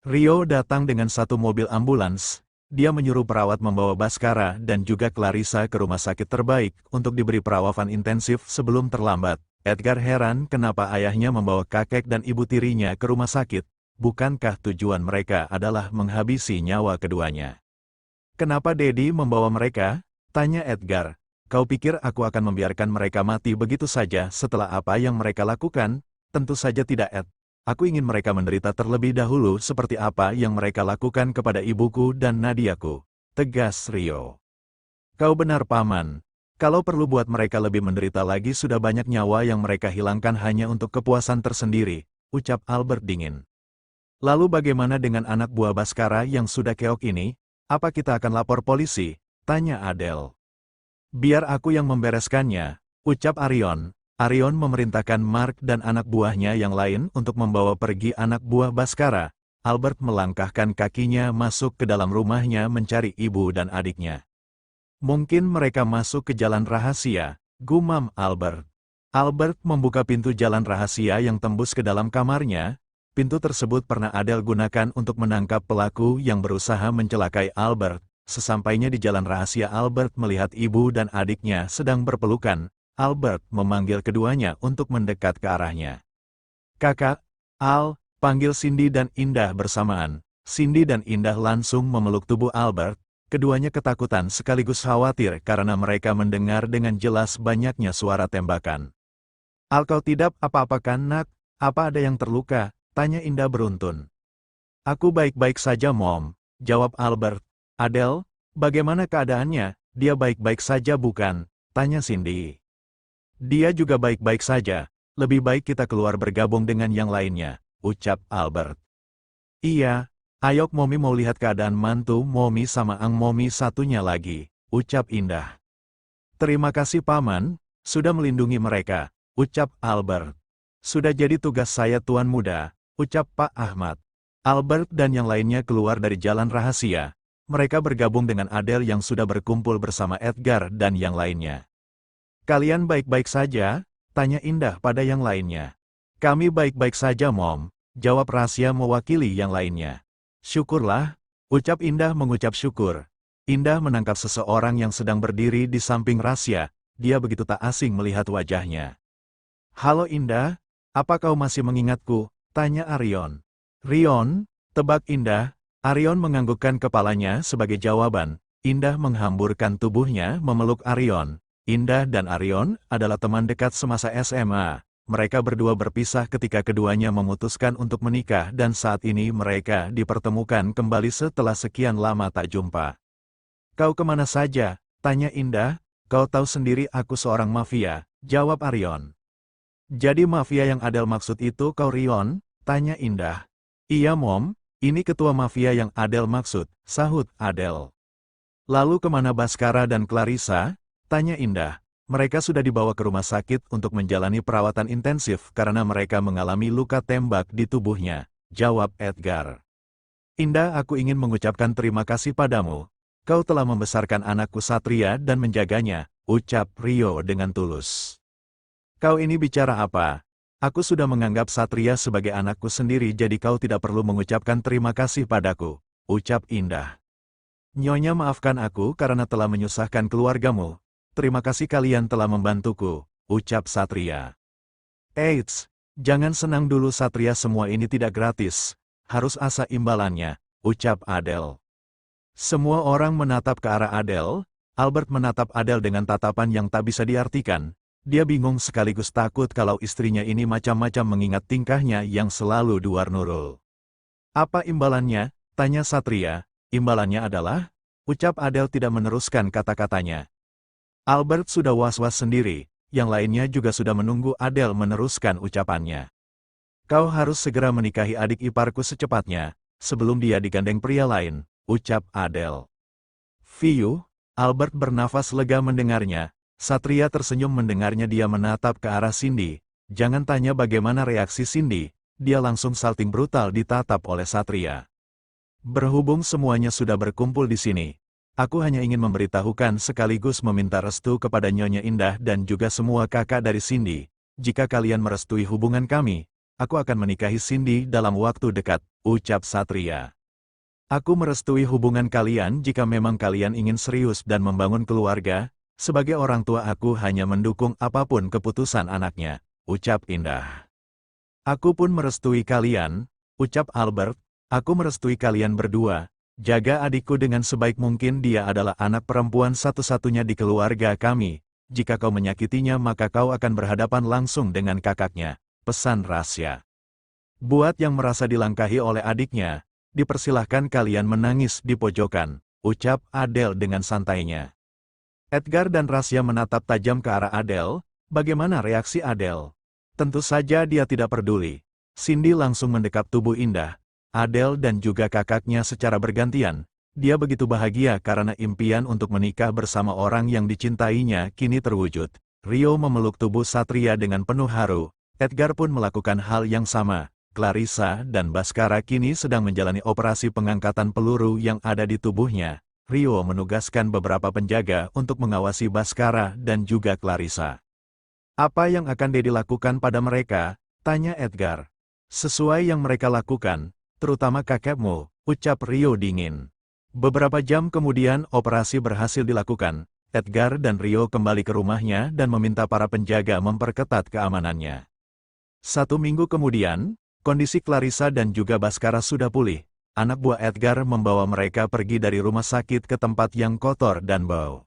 Rio datang dengan satu mobil ambulans. Dia menyuruh perawat membawa Baskara dan juga Clarissa ke rumah sakit terbaik untuk diberi perawatan intensif sebelum terlambat. Edgar heran kenapa ayahnya membawa kakek dan ibu tirinya ke rumah sakit. Bukankah tujuan mereka adalah menghabisi nyawa keduanya? Kenapa Daddy membawa mereka? Tanya Edgar. Kau pikir aku akan membiarkan mereka mati begitu saja setelah apa yang mereka lakukan? Tentu saja tidak, Ed. Aku ingin mereka menderita terlebih dahulu seperti apa yang mereka lakukan kepada ibuku dan Nadiaku. Tegas Rio. Kau benar, Paman. Kalau perlu buat mereka lebih menderita lagi, sudah banyak nyawa yang mereka hilangkan hanya untuk kepuasan tersendiri, ucap Albert dingin. Lalu bagaimana dengan anak buah Baskara yang sudah keok ini? Apa kita akan lapor polisi? Tanya Adele. Biar aku yang membereskannya, ucap Arion. Arion memerintahkan Mark dan anak buahnya yang lain untuk membawa pergi anak buah Baskara. Albert melangkahkan kakinya masuk ke dalam rumahnya mencari ibu dan adiknya. Mungkin mereka masuk ke jalan rahasia, gumam Albert. Albert membuka pintu jalan rahasia yang tembus ke dalam kamarnya. Pintu tersebut pernah Adele gunakan untuk menangkap pelaku yang berusaha mencelakai Albert. Sesampainya di jalan rahasia, Albert melihat ibu dan adiknya sedang berpelukan. Albert memanggil keduanya untuk mendekat ke arahnya. Kakak, Al, panggil Cindy dan Indah bersamaan. Cindy dan Indah langsung memeluk tubuh Albert. Keduanya ketakutan sekaligus khawatir karena mereka mendengar dengan jelas banyaknya suara tembakan. Al, kau tidak apa-apa kan, Nak? Apa ada yang terluka? Tanya Indah beruntun. Aku baik-baik saja, Mom, jawab Albert. Adele, bagaimana keadaannya? Dia baik-baik saja bukan? Tanya Cindy. Dia juga baik-baik saja. Lebih baik kita keluar bergabung dengan yang lainnya, ucap Albert. Iya, ayo Momi mau lihat keadaan mantu Momi sama Ang Momi satunya lagi, ucap Indah. Terima kasih Paman, sudah melindungi mereka, ucap Albert. Sudah jadi tugas saya Tuan Muda, ucap Pak Ahmad. Albert dan yang lainnya keluar dari jalan rahasia. Mereka bergabung dengan Adele yang sudah berkumpul bersama Edgar dan yang lainnya. Kalian baik-baik saja? Tanya Indah pada yang lainnya. Kami baik-baik saja, Mom, jawab Rasya mewakili yang lainnya. Syukurlah, ucap Indah mengucap syukur. Indah menangkap seseorang yang sedang berdiri di samping Rasya. Dia begitu tak asing melihat wajahnya. Halo Indah, apa kau masih mengingatku? Tanya Arion. Rion, tebak Indah. Arion menganggukkan kepalanya sebagai jawaban. Indah menghamburkan tubuhnya memeluk Arion. Indah dan Arion adalah teman dekat semasa SMA. Mereka berdua berpisah ketika keduanya memutuskan untuk menikah dan saat ini mereka dipertemukan kembali setelah sekian lama tak jumpa. Kau kemana saja? Tanya Indah. Kau tahu sendiri aku seorang mafia, jawab Arion. Jadi mafia yang Adele maksud itu kau, Rion? Tanya Indah. Iya Mom, ini ketua mafia yang Adele maksud, sahut Adele. Lalu kemana Baskara dan Clarissa? Tanya Indah. Mereka sudah dibawa ke rumah sakit untuk menjalani perawatan intensif karena mereka mengalami luka tembak di tubuhnya, jawab Edgar. Indah, aku ingin mengucapkan terima kasih padamu. Kau telah membesarkan anakku Satria dan menjaganya, ucap Rio dengan tulus. Kau ini bicara apa? Aku sudah menganggap Satria sebagai anakku sendiri, jadi kau tidak perlu mengucapkan terima kasih padaku, ucap Indah. Nyonya, maafkan aku karena telah menyusahkan keluargamu. Terima kasih kalian telah membantuku, ucap Satria. Eits, jangan senang dulu Satria, semua ini tidak gratis. Harus asa imbalannya, ucap Adele. Semua orang menatap ke arah Adele. Albert menatap Adele dengan tatapan yang tak bisa diartikan. Dia bingung sekaligus takut kalau istrinya ini macam-macam mengingat tingkahnya yang selalu duar nurul. Apa imbalannya? Tanya Satria. Imbalannya adalah, ucap Adele tidak meneruskan kata-katanya. Albert sudah was-was sendiri, yang lainnya juga sudah menunggu Adele meneruskan ucapannya. Kau harus segera menikahi adik iparku secepatnya, sebelum dia digandeng pria lain, ucap Adele. Fiu, Albert bernafas lega mendengarnya. Satria tersenyum mendengarnya. Dia menatap ke arah Cindy. Jangan tanya bagaimana reaksi Cindy, dia langsung salting brutal ditatap oleh Satria. Berhubung semuanya sudah berkumpul di sini, aku hanya ingin memberitahukan sekaligus meminta restu kepada Nyonya Indah dan juga semua kakak dari Cindy. Jika kalian merestui hubungan kami, aku akan menikahi Cindy dalam waktu dekat, ucap Satria. Aku merestui hubungan kalian jika memang kalian ingin serius dan membangun keluarga. Sebagai orang tua aku hanya mendukung apapun keputusan anaknya, ucap Indah. Aku pun merestui kalian, ucap Albert. Aku merestui kalian berdua. Jaga adikku dengan sebaik mungkin, dia adalah anak perempuan satu-satunya di keluarga kami. Jika kau menyakitinya maka kau akan berhadapan langsung dengan kakaknya, pesan Rasya. Buat yang merasa dilangkahi oleh adiknya, dipersilahkan kalian menangis di pojokan, ucap Adele dengan santainya. Edgar dan Rasya menatap tajam ke arah Adele. Bagaimana reaksi Adele? Tentu saja dia tidak peduli. Cindy langsung mendekap tubuh Indah, Adele dan juga kakaknya secara bergantian. Dia begitu bahagia karena impian untuk menikah bersama orang yang dicintainya kini terwujud. Rio memeluk tubuh Satria dengan penuh haru. Edgar pun melakukan hal yang sama. Clarissa dan Bhaskara kini sedang menjalani operasi pengangkatan peluru yang ada di tubuhnya. Rio menugaskan beberapa penjaga untuk mengawasi Bhaskara dan juga Clarissa. Apa yang akan Dedi lakukan pada mereka? Tanya Edgar. Sesuai yang mereka lakukan, terutama kakekmu, ucap Rio dingin. Beberapa jam kemudian operasi berhasil dilakukan. Edgar dan Rio kembali ke rumahnya dan meminta para penjaga memperketat keamanannya. 1 minggu kemudian, kondisi Clarissa dan juga Bhaskara sudah pulih. Anak buah Edgar membawa mereka pergi dari rumah sakit ke tempat yang kotor dan bau.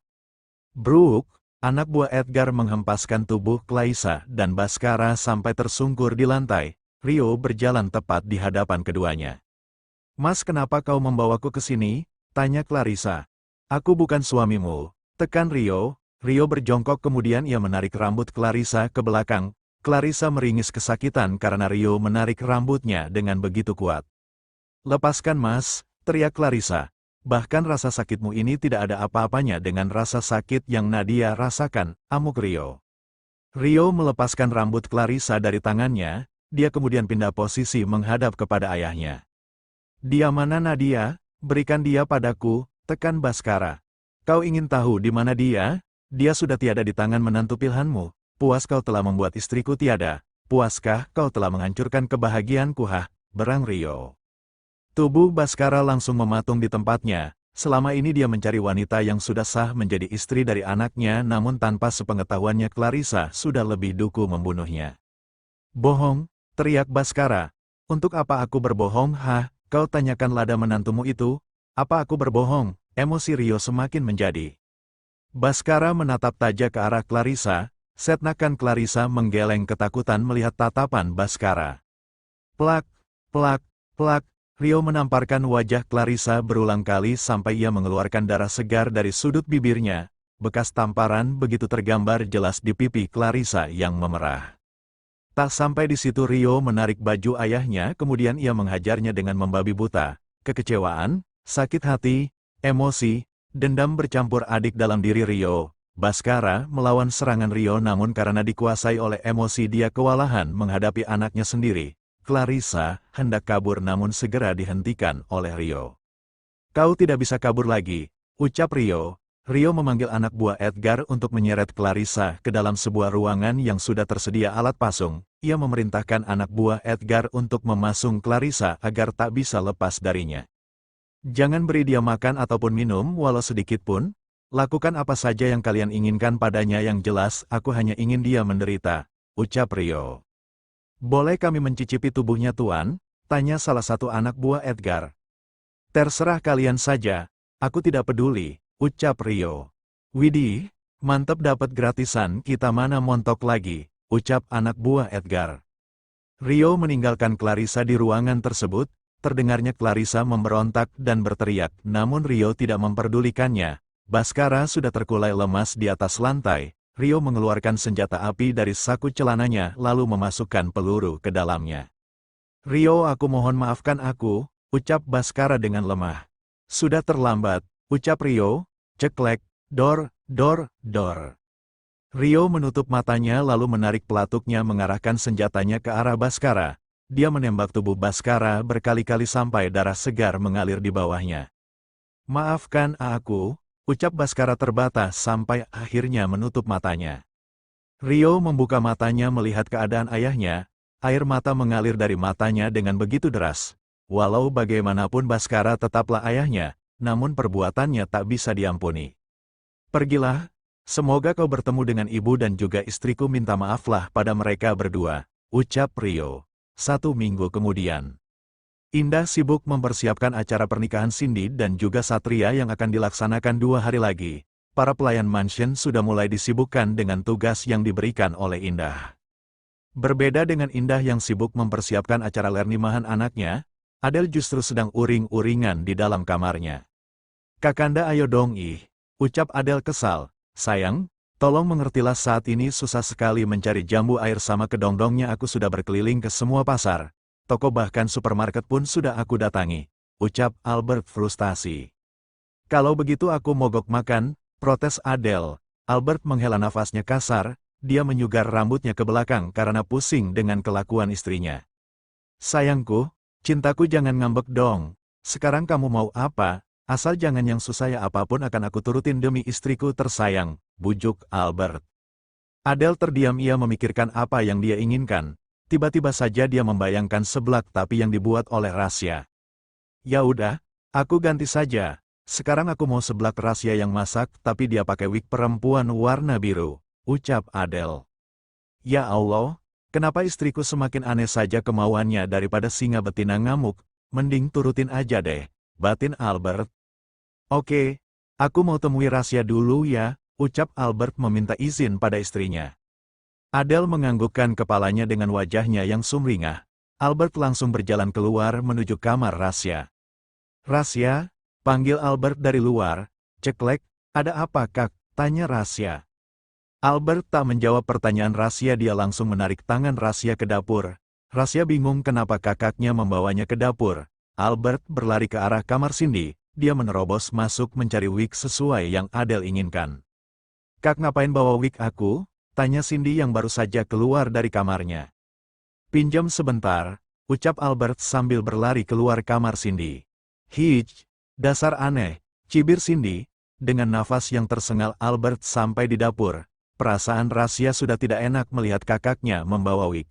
Brooke, anak buah Edgar menghempaskan tubuh Clarissa dan Bhaskara sampai tersungkur di lantai. Rio berjalan tepat di hadapan keduanya. Mas, kenapa kau membawaku ke sini? Tanya Clarissa. Aku bukan suamimu, tekan Rio. Rio berjongkok kemudian ia menarik rambut Clarissa ke belakang. Clarissa meringis kesakitan karena Rio menarik rambutnya dengan begitu kuat. Lepaskan Mas, teriak Clarissa. Bahkan rasa sakitmu ini tidak ada apa-apanya dengan rasa sakit yang Nadia rasakan, amuk Rio. Rio melepaskan rambut Clarissa dari tangannya, dia kemudian pindah posisi menghadap kepada ayahnya. Dia mana Nadia? Berikan dia padaku, tekan Bhaskara. Kau ingin tahu di mana dia? Dia sudah tiada di tangan menantu pilihanmu. Puas kau telah membuat istriku tiada. Puaskah kau telah menghancurkan kebahagiaanku? Berang Rio. Tubuh Bhaskara langsung mematung di tempatnya. Selama ini dia mencari wanita yang sudah sah menjadi istri dari anaknya, namun tanpa sepengetahuannya Clarissa sudah lebih duku membunuhnya. Bohong, teriak Bhaskara. Untuk apa aku berbohong? Kau tanyakan lada menantumu itu. Apa aku berbohong? Emosi Rio semakin menjadi. Bhaskara menatap tajam ke arah Clarissa. Setnakan Clarissa menggeleng ketakutan melihat tatapan Bhaskara. Plak, plak, plak. Rio menamparkan wajah Clarissa berulang kali sampai ia mengeluarkan darah segar dari sudut bibirnya. Bekas tamparan begitu tergambar jelas di pipi Clarissa yang memerah. Tak sampai di situ Rio menarik baju ayahnya kemudian ia menghajarnya dengan membabi buta. Kekecewaan, sakit hati, emosi, dendam bercampur adik dalam diri Rio. Bhaskara melawan serangan Rio namun karena dikuasai oleh emosi dia kewalahan menghadapi anaknya sendiri. Clarissa hendak kabur namun segera dihentikan oleh Rio. Kau tidak bisa kabur lagi, ucap Rio. Rio memanggil anak buah Edgar untuk menyeret Clarissa ke dalam sebuah ruangan yang sudah tersedia alat pasung. Ia memerintahkan anak buah Edgar untuk memasung Clarissa agar tak bisa lepas darinya. Jangan beri dia makan ataupun minum walau sedikit pun. Lakukan apa saja yang kalian inginkan padanya, yang jelas aku hanya ingin dia menderita, ucap Rio. Boleh kami mencicipi tubuhnya Tuan? Tanya salah satu anak buah Edgar. Terserah kalian saja, aku tidak peduli, ucap Rio. Widih, mantap dapat gratisan, kita mana montok lagi, ucap anak buah Edgar. Rio meninggalkan Clarissa di ruangan tersebut, terdengarnya Clarissa memberontak dan berteriak, namun Rio tidak memperdulikannya. Bhaskara sudah terkulai lemas di atas lantai. Rio mengeluarkan senjata api dari saku celananya lalu memasukkan peluru ke dalamnya. Rio, aku mohon maafkan aku, ucap Bhaskara dengan lemah. Sudah terlambat, ucap Rio. Ceklek, dor, dor, dor. Rio menutup matanya lalu menarik pelatuknya mengarahkan senjatanya ke arah Bhaskara. Dia menembak tubuh Bhaskara berkali-kali sampai darah segar mengalir di bawahnya. Maafkan aku, ucap Bhaskara terbatas sampai akhirnya menutup matanya. Rio membuka matanya melihat keadaan ayahnya. Air mata mengalir dari matanya dengan begitu deras. Walau bagaimanapun Baskara tetaplah ayahnya, namun perbuatannya tak bisa diampuni. Pergilah, semoga kau bertemu dengan ibu dan juga istriku, minta maaflah pada mereka berdua, ucap Rio. 1 minggu kemudian. Indah sibuk mempersiapkan acara pernikahan Cindy dan juga Satria yang akan dilaksanakan 2 hari lagi. Para pelayan mansion sudah mulai disibukkan dengan tugas yang diberikan oleh Indah. Berbeda dengan Indah yang sibuk mempersiapkan acara lernimahan anaknya, Adele justru sedang uring-uringan di dalam kamarnya. Kakanda ayo dong ucap Adele kesal. Sayang, tolong mengertilah saat ini susah sekali mencari jambu air sama kedongdongnya, aku sudah berkeliling ke semua pasar. Toko bahkan supermarket pun sudah aku datangi, ucap Albert frustasi. Kalau begitu aku mogok makan, protes Adele. Albert menghela nafasnya kasar. Dia menyugar rambutnya ke belakang karena pusing dengan kelakuan istrinya. Sayangku, cintaku jangan ngambek dong. Sekarang kamu mau apa? Asal jangan yang susah, ya apapun akan aku turutin demi istriku tersayang, bujuk Albert. Adele terdiam, ia memikirkan apa yang dia inginkan. Tiba-tiba saja dia membayangkan seblak tapi yang dibuat oleh Rasya. Ya udah, aku ganti saja. Sekarang aku mau seblak Rasya yang masak tapi dia pakai wig perempuan warna biru, ucap Adele. Ya Allah, kenapa istriku semakin aneh saja kemauannya daripada singa betina ngamuk, mending turutin aja deh, batin Albert. Oke, aku mau temui Rasya dulu ya, ucap Albert meminta izin pada istrinya. Adele menganggukkan kepalanya dengan wajahnya yang sumringah. Albert langsung berjalan keluar menuju kamar Rasya. Rasya, panggil Albert dari luar. Ceklek, ada apa kak? Tanya Rasya. Albert tak menjawab pertanyaan Rasya, dia langsung menarik tangan Rasya ke dapur. Rasya bingung kenapa kakaknya membawanya ke dapur. Albert berlari ke arah kamar Cindy, dia menerobos masuk mencari wig sesuai yang Adele inginkan. Kak, ngapain bawa wig aku? Tanya Cindy yang baru saja keluar dari kamarnya. Pinjam sebentar, ucap Albert sambil berlari keluar kamar Cindy. Hij, dasar aneh, cibir Cindy. Dengan nafas yang tersengal Albert sampai di dapur. Perasaan Rasya sudah tidak enak melihat kakaknya membawa wig.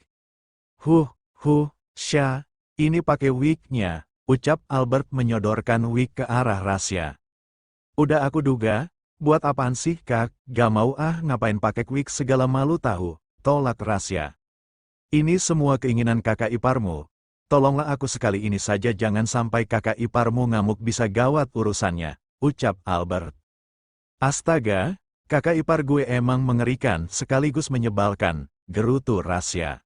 Sya, ini pakai wignya, ucap Albert menyodorkan wig ke arah Rasya. Udah aku duga, buat apaan sih kak, gak mau ngapain pakai wig segala, malu tahu, tolak Rasya. Ini semua keinginan kakak iparmu. Tolonglah aku sekali ini saja, jangan sampai kakak iparmu ngamuk, bisa gawat urusannya, ucap Albert. Astaga, kakak ipar gue emang mengerikan sekaligus menyebalkan, gerutu Rasya.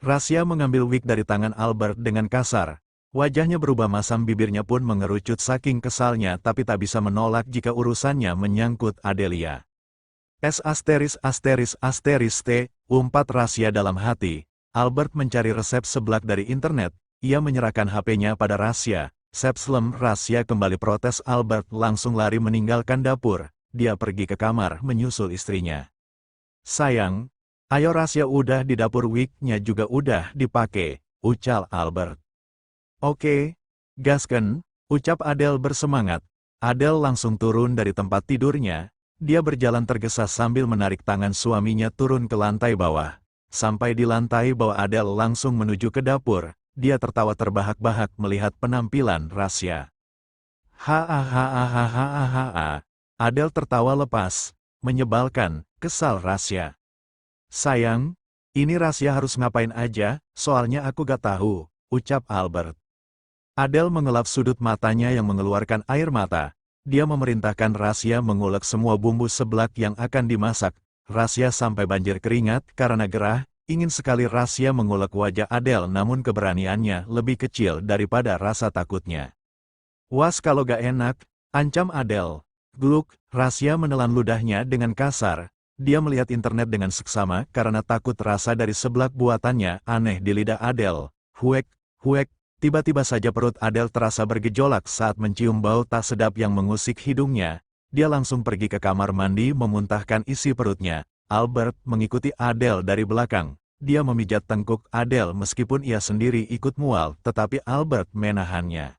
Rasya mengambil wig dari tangan Albert dengan kasar. Wajahnya berubah masam, bibirnya pun mengerucut saking kesalnya, tapi tak bisa menolak jika urusannya menyangkut Adelia. Umpat Rasya dalam hati. Albert mencari resep seblak dari internet. Ia menyerahkan HP-nya pada Rasya. Sepslem, Rasya kembali protes. Albert langsung lari meninggalkan dapur. Dia pergi ke kamar menyusul istrinya. Sayang, ayo Rasya udah di dapur, wignya juga udah dipakai, ucal Albert. Oke, gasken, ucap Adele bersemangat. Adele langsung turun dari tempat tidurnya. Dia berjalan tergesa sambil menarik tangan suaminya turun ke lantai bawah. Sampai di lantai bawah Adele langsung menuju ke dapur. Dia tertawa terbahak-bahak melihat penampilan Rasya. Hahaha. Adele tertawa lepas, menyebalkan, kesal Rasya. Sayang, ini Rasya harus ngapain aja, soalnya aku gak tahu, ucap Albert. Adele mengelap sudut matanya yang mengeluarkan air mata. Dia memerintahkan Rasya mengulek semua bumbu seblak yang akan dimasak. Rasya sampai banjir keringat karena gerah, ingin sekali Rasya mengulek wajah Adele, namun keberaniannya lebih kecil daripada rasa takutnya. Was kalau gak enak, ancam Adele. Gluk, Rasya menelan ludahnya dengan kasar. Dia melihat internet dengan seksama karena takut rasa dari seblak buatannya aneh di lidah Adele. Huek, tiba-tiba saja perut Adele terasa bergejolak saat mencium bau tak sedap yang mengusik hidungnya. Dia langsung pergi ke kamar mandi memuntahkan isi perutnya. Albert mengikuti Adele dari belakang. Dia memijat tengkuk Adele meskipun ia sendiri ikut mual, tetapi Albert menahannya.